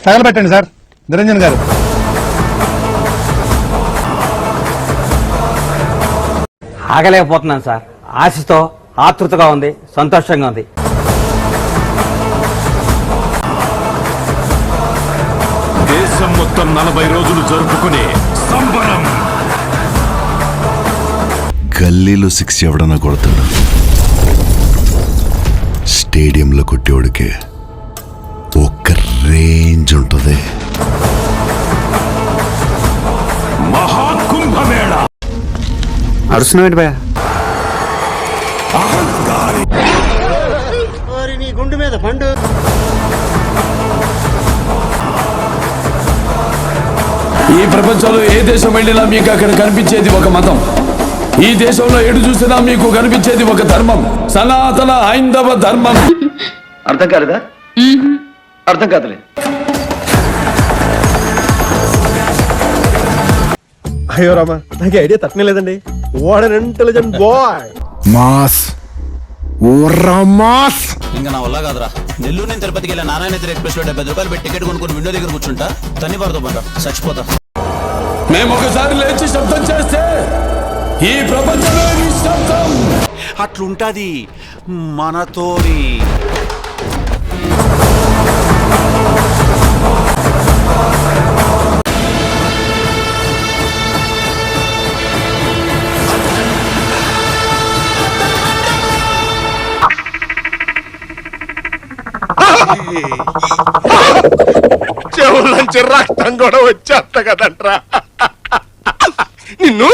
తగలబెట్టండి sir Niranjan గారు. ఆగలేకపోతున్నాను sir. ఆశతో ఆతృతగా ఉంది, సంతోషంగా ఉంది. దేశం మొత్తం 40 రోజులు జరుపుకునే సంబరం. గల్లీలో 6 ఎవడన్నా కొడతాడు, స్టేడియంలో కొట్టేవాడికి ఒక్క రేంజ్ ఉంటుంది. మహాకుంభమేళ అరుస్తున్నాడు భయ. గుండు మీద పండు. ఈ ప్రపంచంలో ఏ దేశం వెళ్ళినా మీకు అక్కడ కనిపించేది ఒక మతం. ఈ దేశంలో ఎటు చూసినా మీకు కనిపించేది ఒక ధర్మం, సనాతన హైందవ ధర్మం. అర్థం కాలేదా? అర్థం కాదులే. అయ్యో రామా, నాకు ఐడియా తట్టలేదండి. What an intelligent boy. Mass ఊర్రా మాస్. ఇంకా నా వల్ల కాదురా. నెల్లూరు నుంచి తిరుపతికి వెళ్ళా నారాయణ ఎక్స్ప్రెస్ లో 70 రూపాయలు పెట్టి టికెట్ కొనుక్కొని విండో దగ్గర కూర్చుంటా. తన్ని పడతా పంట చచ్చిపోతా. మేము ఒకసారి లేచి శబ్దం చేస్తే ఈ ప్రపంచమే నిశ్శబ్దం. అట్లుంటది మనతోని. చెవులంచి రక్తం కూడా వచ్చేస్త కదంట్రా నిన్ను.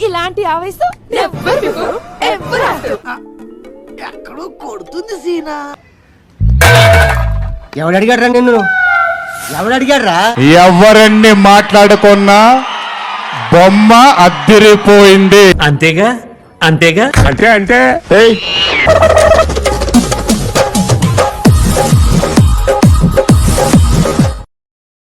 ఇలాంటి ఆవేశం ఎక్కడో కొడుతుంది సీనా. ఎవడు అడిగాడ్రా నిన్ను? ఎవడు అడిగాడ్రా? ఎవరన్ని మాట్లాడుకున్నా బొమ్మ అద్దిరిపోయింది. అంతేగా అంతేగా అంటే